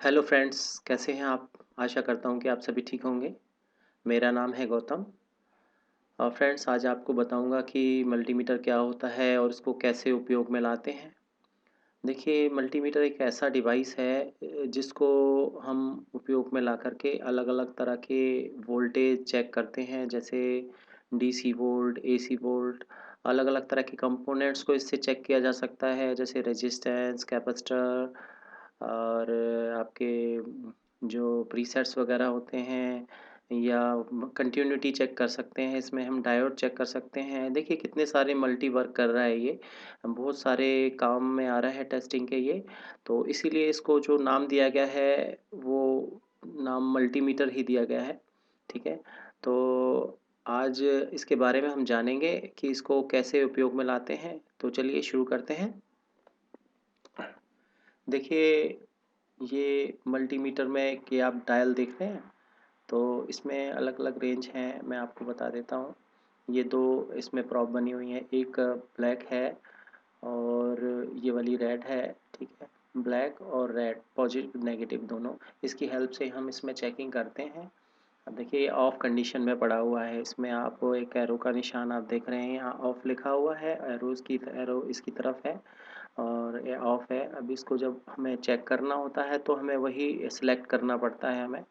Hello friends, कैसे हैं आप? आशा करता हूँ कि आप सभी ठीक होंगे। मेरा नाम है गौतम और फ्रेंड्स आज आपको बताऊँगा कि मल्टीमीटर क्या होता है और इसको कैसे उपयोग में लाते हैं। देखिए, मल्टीमीटर एक ऐसा डिवाइस है जिसको हम उपयोग में ला कर के अलग-अलग तरह के वोल्टेज चेक करते हैं, जैसे डीसी वोल्ट, एसी वोल्ट, अलग-अलग तरह के कंपोनेंट्स को इससे चेक किया जा सकता है, जैसे रेजिस्टेंस, कैपेसिटर और आपके जो प्रीसेट्स वगैरह होते हैं या कंटिन्यूटी चेक कर सकते हैं, इसमें हम डायोड चेक कर सकते हैं। देखिए कितने सारे मल्टी वर्क कर रहा है ये, बहुत सारे काम में आ रहा है टेस्टिंग के ये, तो इसीलिए इसको जो नाम दिया गया है वो नाम मल्टीमीटर ही दिया गया है, ठीक है? तो आज इसके बारे में हम जानेंगे कि इसको कैसे उपयोग में लाते हैं, तो चलिए शुरू करते हैं। देखिए, ये मल्टीमीटर में कि आप डायल देख रहे हैं, तो इसमें अलग-अलग रेंज हैं, मैं आपको बता देता हूँ। ये 2 इसमें प्रोब बनी हुई हैं, एक ब्लैक है और ये वाली रेड है, ठीक है? ब्लैक और रेड, पॉजिटिव नेगेटिव दोनों, इसकी हेल्प से हम इसमें चेकिंग करते हैं। अब देखिए ये ऑफ कंडीशन में पड़ा हुआ है, इसमें आप एक एरो का निशान आप देख रहे हैं, यहाँ ऑफ लिखा हुआ है, एरो इसकी तरफ है और ये ऑफ है। अब इसको जब हमें चेक करना होता है तो हमें वही सिलेक्ट करना पड़ता है हमें,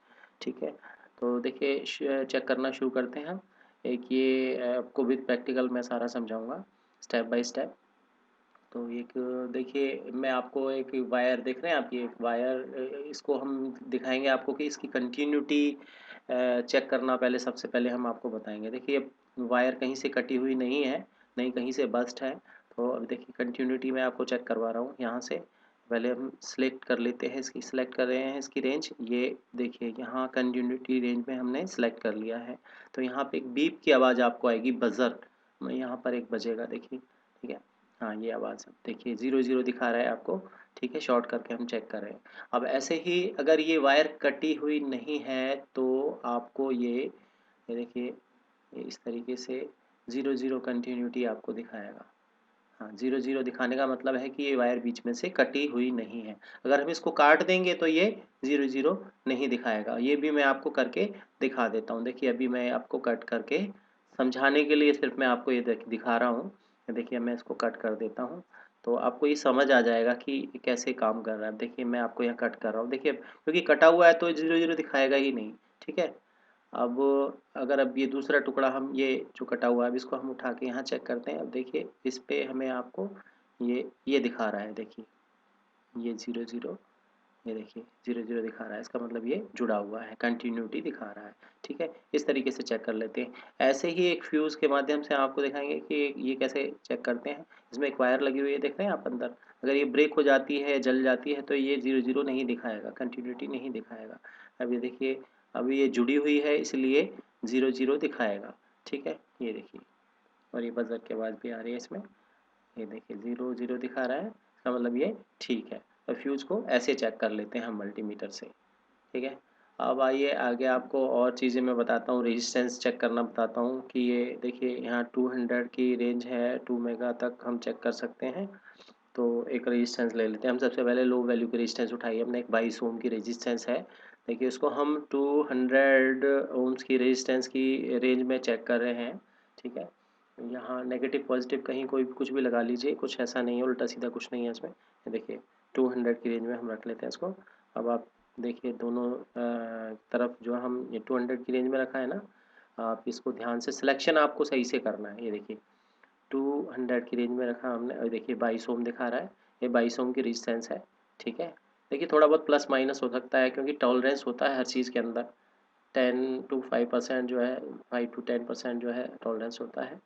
ठीक है? तो देखिए चेक करना शुरू करते हैं हम। एक ये आपको विद प्रैक्टिकल मैं सारा समझाऊँगा स्टेप बाय स्टेप। तो एक देखिए मैं आपको एक वायर देख रहे हैं आप, ये एक वायर इसको हम दिखाएँगे आपको कि इसकी कंटिन्यूटी चेक करना पहले सबसे पहले हम आपको बताएँगे। देखिए वायर कहीं से कटी हुई नहीं है, नहीं कहीं से बस्ट है। तो अब देखिए कंटिन्यूटी मैं आपको चेक करवा रहा हूँ यहाँ से। पहले हम सिलेक्ट कर लेते हैं, इसकी सिलेक्ट कर रहे हैं इसकी रेंज। ये देखिए यहाँ कंटिन्यूटी रेंज में हमने सिलेक्ट कर लिया है। तो यहाँ पे एक बीप की आवाज़ आपको आएगी, बज़र। यहाँ पर एक बजेगा देखिए, ठीक है? हाँ, ये आवाज़ देखिए 0-0 दिखा रहा है आपको, ठीक है? शॉर्ट करके हम चेक कर रहे हैं। अब ऐसे ही अगर ये वायर कटी हुई नहीं है तो आपको ये देखिए ये इस तरीके से 0-0 कंटिन्यूटी आपको दिखाएगा। हाँ, 0-0 दिखाने का मतलब है कि ये वायर बीच में से कटी हुई नहीं है। अगर हम इसको काट देंगे तो ये 0-0 नहीं दिखाएगा। ये भी मैं आपको करके दिखा देता हूँ। देखिए अभी मैं आपको कट करके समझाने के लिए सिर्फ़ मैं आपको ये दिखा रहा हूँ। देखिए मैं इसको कट कर देता हूँ, तो आपको ये समझ आ जाएगा कि ये कैसे काम कर रहा है। देखिए मैं आपको यहाँ कट कर रहा हूँ। देखिए क्योंकि कटा हुआ है तो 0-0 दिखाएगा ही नहीं, ठीक है? अब अगर अब ये दूसरा टुकड़ा हम ये जो कटा हुआ है अब इसको हम उठा के यहाँ चेक करते हैं। अब देखिए इस पे हमें आपको ये दिखा रहा है, देखिए ये 0-0, ये देखिए 0-0 दिखा रहा है, इसका मतलब ये जुड़ा हुआ है, कंटिन्यूटी दिखा रहा है, ठीक है? इस तरीके से चेक कर लेते हैं। ऐसे ही एक फ्यूज़ के माध्यम से आपको दिखाएँगे कि ये कैसे चेक करते हैं। इसमें एक वायर लगी हुई है, देख रहे हैं आप अंदर? अगर ये ब्रेक हो जाती है, जल जाती है तो ये 0-0 नहीं दिखाएगा, कंटिन्यूटी नहीं दिखाएगा। अब ये देखिए, अब ये जुड़ी हुई है इसलिए 0-0 दिखाएगा, ठीक है? ये देखिए और ये बज़र की आवाज़ भी आ रही है इसमें। ये देखिए 0-0 दिखा रहा है, इसका मतलब ये ठीक है। तो फ्यूज़ को ऐसे चेक कर लेते हैं हम मल्टीमीटर से, ठीक है? अब आइए आगे आपको और चीज़ें मैं बताता हूँ, रेजिस्टेंस चेक करना बताता हूँ कि ये देखिए यहाँ 200 की रेंज है, 2 मेगा तक हम चेक कर सकते हैं। तो एक रेजिस्टेंस ले लेते हैं हम, सबसे पहले लो वैल्यू की रेजिस्टेंस उठाई हमने, एक 22 ओम की रेजिस्टेंस है। देखिए उसको हम 200 ओम्स की रेजिस्टेंस की रेंज में चेक कर रहे हैं, ठीक है? यहाँ नेगेटिव पॉजिटिव कहीं कोई कुछ भी लगा लीजिए, कुछ ऐसा नहीं है, उल्टा सीधा कुछ नहीं है इसमें। ये देखिए 200 की रेंज में हम रख लेते हैं इसको। अब आप देखिए दोनों तरफ जो हम ये 200 की रेंज में रखा है ना, आप इसको ध्यान से सिलेक्शन आपको सही से करना है। ये देखिए 200 की रेंज में रखा हमने और देखिए 22 ओम दिखा रहा है, ये 22 ओम की रेजिस्टेंस है, ठीक है? देखिए थोड़ा बहुत प्लस माइनस हो सकता है क्योंकि टॉलरेंस होता है हर चीज़ के अंदर, 10 टू 5% जो है, 5 टू 10% जो है टॉलरेंस होता है,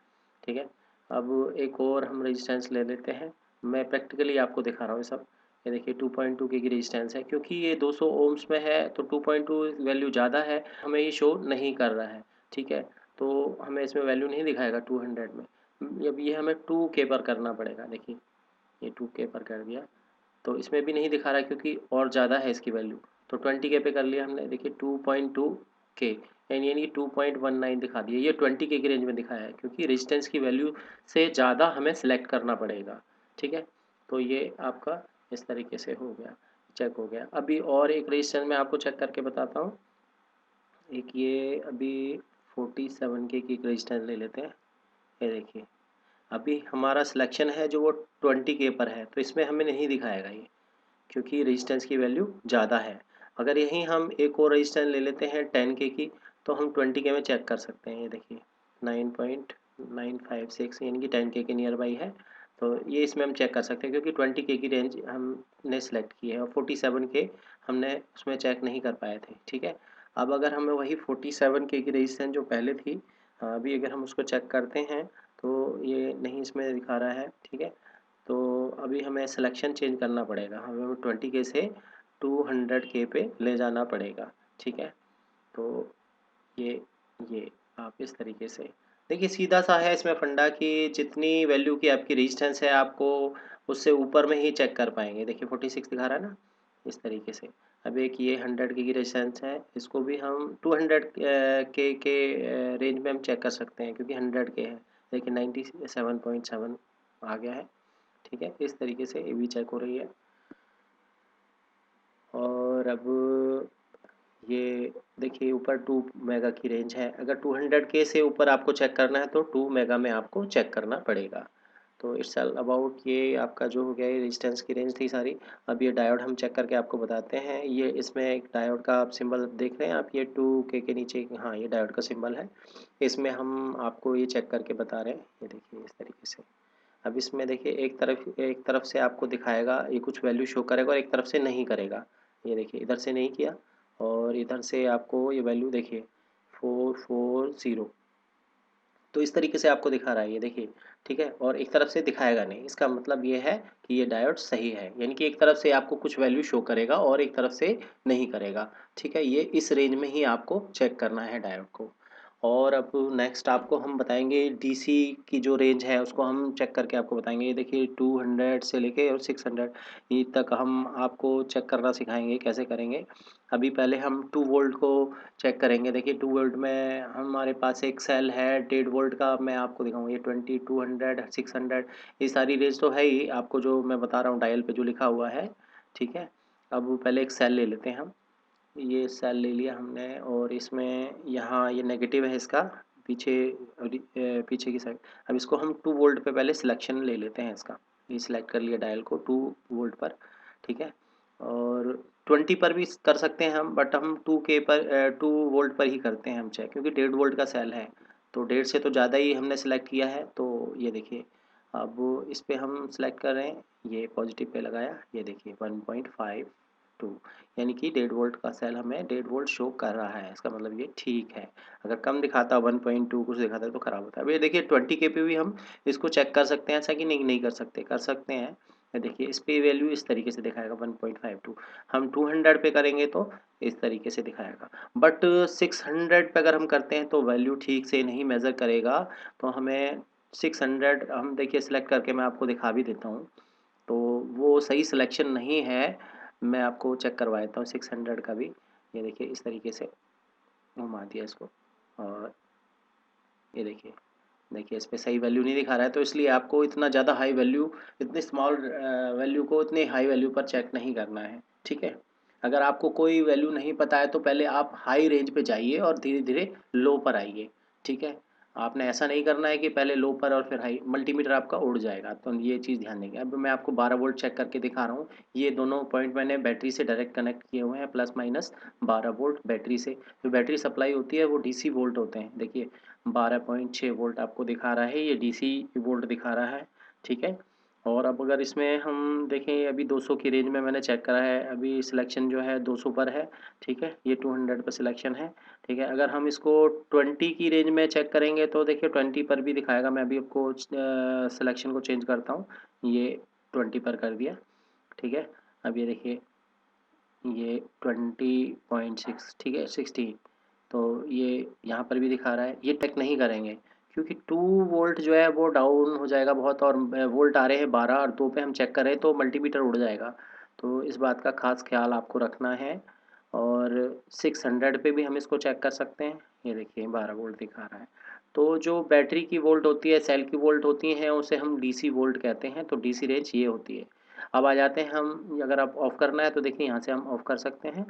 ठीक है? अब एक और हम रेजिस्टेंस ले लेते हैं, मैं प्रैक्टिकली आपको दिखा रहा हूँ ये सब। ये देखिए 2.2 के की रेजिस्टेंस है, क्योंकि ये 200 ओम्स में है तो 2.2 वैल्यू ज़्यादा है, हमें ये शो नहीं कर रहा है, ठीक है? तो हमें इसमें वैल्यू नहीं दिखाएगा 200 में। अब ये हमें 2K पर करना पड़ेगा, देखिए ये 2K पर कर दिया, तो इसमें भी नहीं दिखा रहा है क्योंकि और ज़्यादा है इसकी वैल्यू। तो 20K पे कर लिया हमने, देखिए 2.2K यानी 2.19 दिखा दिया। ये 20K की रेंज में दिखाया है क्योंकि रेजिस्टेंस की वैल्यू से ज़्यादा हमें सेलेक्ट करना पड़ेगा, ठीक है? तो ये आपका इस तरीके से हो गया। चेक हो गया। अभी और एक रजिस्टेंस मैं आपको चेक करके बताता हूँ। एक ये अभी 47K की एक रजिस्टेंस ले लेते हैं। ये देखिए, अभी हमारा सिलेक्शन है जो वो 20K पर है, तो इसमें हमें नहीं दिखाएगा ये, क्योंकि रेजिस्टेंस की वैल्यू ज़्यादा है। अगर यहीं हम एक और रेजिस्टेंस ले लेते हैं 10K की, तो हम 20K में चेक कर सकते हैं। ये देखिए 9.956 यानी कि 10K के नियर बाई है। तो ये इसमें हम चेक कर सकते हैं, क्योंकि 20K की रेंज हमने सेलेक्ट की है और 47K हमने उसमें चेक नहीं कर पाए थे। ठीक है, अब अगर हमें वही 47K की रेजिस्टेंस जो पहले थी, अभी अगर हम उसको चेक करते हैं तो ये नहीं इसमें दिखा रहा है। ठीक है, तो अभी हमें सिलेक्शन चेंज करना पड़ेगा, हमें 20K से 200K पे ले जाना पड़ेगा। ठीक है, तो ये आप इस तरीके से देखिए, सीधा सा है इसमें फंडा कि जितनी वैल्यू की आपकी रेजिस्टेंस है आपको उससे ऊपर में ही चेक कर पाएंगे। देखिए 46 दिखा रहा है ना, इस तरीके से। अब एक ये 100K की रेजिस्टेंस है, इसको भी हम 200K के रेंज में हम चेक कर सकते हैं, क्योंकि 100K है। देखिए 97.7 आ गया है। ठीक है, इस तरीके से ये भी चेक हो रही है। और अब ये देखिए ऊपर 2 मेगा की रेंज है। अगर 200K से ऊपर आपको चेक करना है तो 2 मेगा में आपको चेक करना पड़ेगा। तो इट्स ऑल अबाउट, ये आपका जो हो गया ये रेजिस्टेंस की रेंज थी सारी। अब ये डायोड हम चेक करके आपको बताते हैं। ये इसमें एक डायोड का आप सिंबल देख रहे हैं आप, ये 2K के नीचे, हाँ ये डायोड का सिंबल है। इसमें हम आपको ये चेक करके बता रहे हैं। ये देखिए इस तरीके से। अब इसमें देखिए एक तरफ से आपको दिखाएगा, ये कुछ वैल्यू शो करेगा और एक तरफ से नहीं करेगा। ये देखिए इधर से नहीं किया और इधर से आपको ये वैल्यू देखिए 440, तो इस तरीके से आपको दिखा रहा है ये देखिए। ठीक है, और एक तरफ से दिखाएगा नहीं, इसका मतलब ये है कि ये डायोड सही है, यानी कि एक तरफ से आपको कुछ वैल्यू शो करेगा और एक तरफ से नहीं करेगा। ठीक है, ये इस रेंज में ही आपको चेक करना है डायोड को। और अब नेक्स्ट आपको हम बताएंगे डीसी की जो रेंज है उसको हम चेक करके आपको बताएंगे। ये देखिए 200 से लेके और 600 ये तक हम आपको चेक करना सिखाएंगे, कैसे करेंगे। अभी पहले हम 2 वोल्ट को चेक करेंगे। देखिए 2 वोल्ट में हमारे पास एक सेल है 1.5 वोल्ट का, मैं आपको दिखाऊंगा। ये 20, 200, 600 ये सारी रेंज तो है ही आपको, जो मैं बता रहा हूँ डायल पे जो लिखा हुआ है। ठीक है, अब पहले एक सेल ले लेते हैं हम। ये सेल ले लिया हमने और इसमें यहाँ ये नेगेटिव है इसका, पीछे पीछे की साइड। अब इसको हम 2 वोल्ट पे पहले सिलेक्शन ले लेते हैं इसका। ये सिलेक्ट कर लिया डायल को 2 वोल्ट पर। ठीक है, और 20 पर भी कर सकते हैं हम, बट हम 2K पर 2 वोल्ट पर ही करते हैं हम चेक, क्योंकि 1.5 वोल्ट का सेल है। तो 1.5 से तो ज़्यादा ही हमने सेलेक्ट किया है। तो ये देखिए, अब इस पे हम सेलेक्ट कर रहे हैं, ये पॉजिटिव पे लगाया, ये देखिए 1.52, यानी कि 1.5 वोल्ट का सेल हमें 1.5 वोल्ट शो कर रहा है। इसका मतलब ये ठीक है। अगर कम दिखाता 1.2 कुछ दिखाता है तो ख़राब होता है। अब ये देखिए 20K पे भी हम इसको चेक कर सकते हैं, ऐसा कि नहीं नहीं कर सकते, कर सकते हैं। ये देखिए इस पे वैल्यू इस तरीके से दिखाएगा 1.52। हम 200 पे करेंगे तो इस तरीके से दिखाएगा, बट 600 पे अगर हम करते हैं तो वैल्यू ठीक से नहीं मेज़र करेगा। तो हमें 600 हम देखिए सिलेक्ट करके मैं आपको दिखा भी देता हूँ, तो वो सही सिलेक्शन नहीं है। मैं आपको चेक करवा देता हूँ 600 का भी। ये देखिए इस तरीके से घुमा दिया इसको, और ये देखिए, देखिए इस पे सही वैल्यू नहीं दिखा रहा है, तो इसलिए आपको इतना ज़्यादा हाई वैल्यू, इतनी स्मॉल वैल्यू को इतनी हाई वैल्यू पर चेक नहीं करना है। ठीक है, अगर आपको कोई वैल्यू नहीं पता है तो पहले आप हाई रेंज पे जाइए और धीरे धीरे लो पर आइए। ठीक है, आपने ऐसा नहीं करना है कि पहले लो पर और फिर हाई, मल्टीमीटर आपका उड़ जाएगा। तो ये चीज़ ध्यान देंगे। अब मैं आपको 12 वोल्ट चेक करके दिखा रहा हूँ। ये दोनों पॉइंट मैंने बैटरी से डायरेक्ट कनेक्ट किए हुए हैं, प्लस माइनस 12 वोल्ट बैटरी से। जो बैटरी सप्लाई होती है वो डीसी वोल्ट होते हैं। देखिए 12.6 वोल्ट आपको दिखा रहा है, ये डीसी वोल्ट दिखा रहा है। ठीक है, और अब अगर इसमें हम देखें, अभी 200 की रेंज में मैंने चेक करा है, अभी सिलेक्शन जो है 200 पर है। ठीक है, ये 200 पर सिलेक्शन है। ठीक है, अगर हम इसको 20 की रेंज में चेक करेंगे तो देखिए 20 पर भी दिखाएगा। मैं अभी आपको सिलेक्शन को चेंज करता हूँ, ये 20 पर कर दिया। ठीक है, अब ये देखिए ये 20.6, ठीक है 16, तो ये यहाँ पर भी दिखा रहा है। ये चेक नहीं करेंगे क्योंकि 2 वोल्ट जो है वो डाउन हो जाएगा बहुत, और वोल्ट आ रहे हैं 12 और 2 पे हम चेक करें तो मल्टीमीटर उड़ जाएगा। तो इस बात का खास ख्याल आपको रखना है। और 600 पे भी हम इसको चेक कर सकते हैं। ये देखिए 12 वोल्ट दिखा रहा है। तो जो बैटरी की वोल्ट होती है, सेल की वोल्ट होती हैं, उसे हम डीसी वोल्ट कहते हैं। तो डीसी रेंज ये होती है। अब आ जाते हैं हम, अगर आप ऑफ़ करना है तो देखिए यहाँ से हम ऑफ़ कर सकते हैं।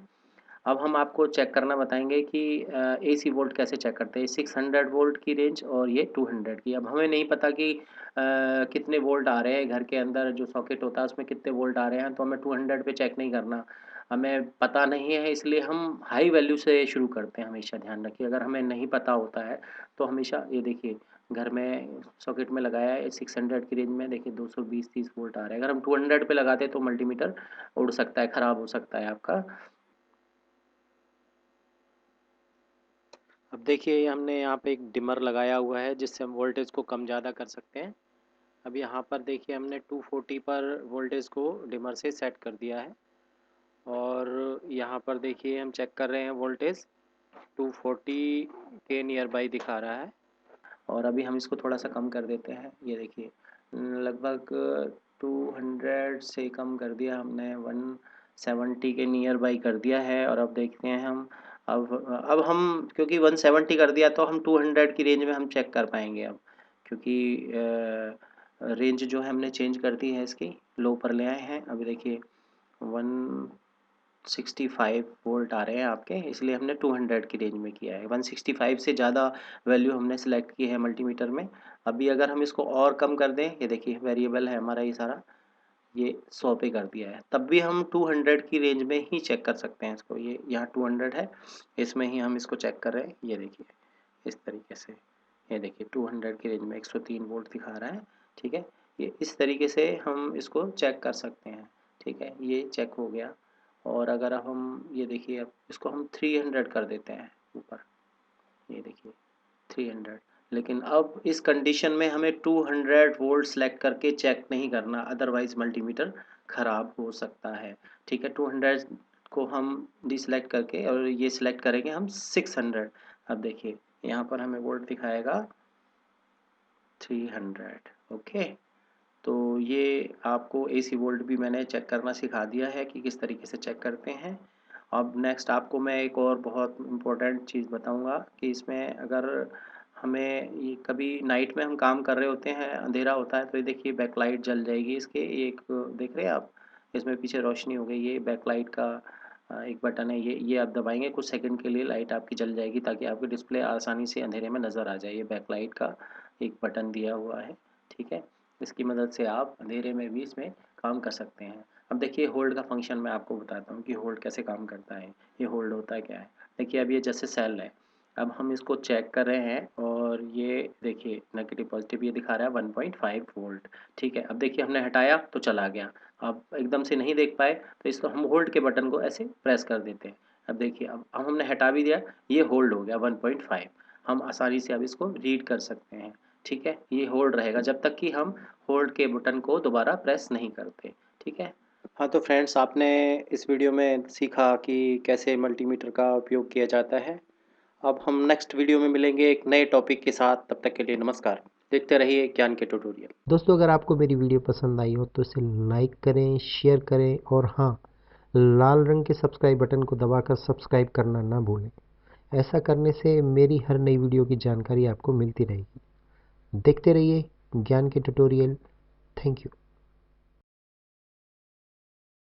अब हम आपको चेक करना बताएंगे कि एसी वोल्ट कैसे चेक करते हैं। 600 वोल्ट की रेंज और ये 200 की। अब हमें नहीं पता कि कितने वोल्ट आ रहे हैं, घर के अंदर जो सॉकेट होता है उसमें कितने वोल्ट आ रहे हैं, तो हमें 200 पे चेक नहीं करना। हमें पता नहीं है, इसलिए हम हाई वैल्यू से शुरू करते हैं। हमेशा ध्यान रखिए, अगर हमें नहीं पता होता है तो हमेशा ये देखिए, घर में सॉकेट में लगाया है 600 की रेंज में, देखिए 220-30 वोल्ट आ रहा है। अगर हम 200 पे लगाते तो मल्टीमीटर उड़ सकता है, ख़राब हो सकता है आपका। अब देखिए हमने यहाँ पे एक डिमर लगाया हुआ है जिससे हम वोल्टेज को कम ज़्यादा कर सकते हैं। अब यहाँ पर देखिए हमने 240 पर वोल्टेज को डिमर से सेट कर दिया है, और यहाँ पर देखिए हम चेक कर रहे हैं वोल्टेज 240 के नियर बाई दिखा रहा है। और अभी हम इसको थोड़ा सा कम कर देते हैं। ये देखिए लगभग 200 से कम कर दिया हमने, 170 के नियर बाई कर दिया है। और अब देखते हैं हम, अब हम क्योंकि 170 कर दिया तो हम 200 की रेंज में हम चेक कर पाएंगे अब, क्योंकि रेंज जो है हमने चेंज कर दी है, इसकी लो पर ले आए हैं। अभी देखिए 165 वोल्ट आ रहे हैं आपके, इसलिए हमने 200 की रेंज में किया है। 165 से ज़्यादा वैल्यू हमने सेलेक्ट की है मल्टीमीटर में। अभी अगर हम इसको और कम कर दें, ये देखिए वेरिएबल है हमारा ये सारा, ये 100 पे कर दिया है, तब भी हम 200 की रेंज में ही चेक कर सकते हैं इसको। ये यहाँ 200 है, इसमें ही हम इसको चेक कर रहे हैं। ये देखिए इस तरीके से, ये देखिए 200 की रेंज में 103 वोल्ट दिखा रहा है। ठीक है, ये इस तरीके से हम इसको चेक कर सकते हैं। ठीक है, ये चेक हो गया। और अगर अब हम ये देखिए, अब इसको हम 300 कर देते हैं ऊपर, ये देखिए 300। लेकिन अब इस कंडीशन में हमें 200 वोल्ट सेलेक्ट करके चेक नहीं करना, अदरवाइज मल्टीमीटर ख़राब हो सकता है। ठीक है, 200 को हम डिसलेक्ट करके और ये सिलेक्ट करेंगे हम 600। अब देखिए यहाँ पर हमें वोल्ट दिखाएगा 300। ओके, तो ये आपको एसी वोल्ट भी मैंने चेक करना सिखा दिया है कि किस तरीके से चेक करते हैं। अब नेक्स्ट आपको मैं एक और बहुत इम्पोर्टेंट चीज़ बताऊंगा कि इसमें अगर हमें ये कभी नाइट में हम काम कर रहे होते हैं, अंधेरा होता है, तो ये देखिए बैकलाइट जल जाएगी इसके, एक देख रहे हैं आप, इसमें पीछे रोशनी हो गई। ये बैकलाइट का एक बटन है, ये आप दबाएंगे कुछ सेकंड के लिए लाइट आपकी जल जाएगी, ताकि आपकी डिस्प्ले आसानी से अंधेरे में नज़र आ जाए। ये बैकलाइट का एक बटन दिया हुआ है। ठीक है, इसकी मदद से आप अंधेरे में भी इसमें काम कर सकते हैं। अब देखिए होल्ड का फंक्शन मैं आपको बताता हूँ कि होल्ड कैसे काम करता है। ये होल्ड होता है क्या है, देखिए अब ये जैसे सेल है, अब हम इसको चेक कर रहे हैं और ये देखिए नेगेटिव पॉजिटिव ये दिखा रहा है 1.5 वोल्ट। ठीक है, अब देखिए हमने हटाया तो चला गया। अब एकदम से नहीं देख पाए तो इसको हम होल्ड के बटन को ऐसे प्रेस कर देते हैं। अब देखिए अब हमने हटा भी दिया, ये होल्ड हो गया 1.5। हम आसानी से अब इसको रीड कर सकते हैं। ठीक है, ये होल्ड रहेगा जब तक कि हम होल्ड के बटन को दोबारा प्रेस नहीं करते। ठीक है, हाँ तो फ्रेंड्स, आपने इस वीडियो में सीखा कि कैसे मल्टीमीटर का उपयोग किया जाता है। अब हम नेक्स्ट वीडियो में मिलेंगे एक नए टॉपिक के साथ, तब तक के लिए नमस्कार। देखते रहिए ज्ञान के ट्यूटोरियल। दोस्तों, अगर आपको मेरी वीडियो पसंद आई हो तो इसे लाइक करें, शेयर करें और हाँ, लाल रंग के सब्सक्राइब बटन को दबाकर सब्सक्राइब करना ना भूलें। ऐसा करने से मेरी हर नई वीडियो की जानकारी आपको मिलती रहेगी। देखते रहिए ज्ञान के ट्यूटोरियल। Thank you.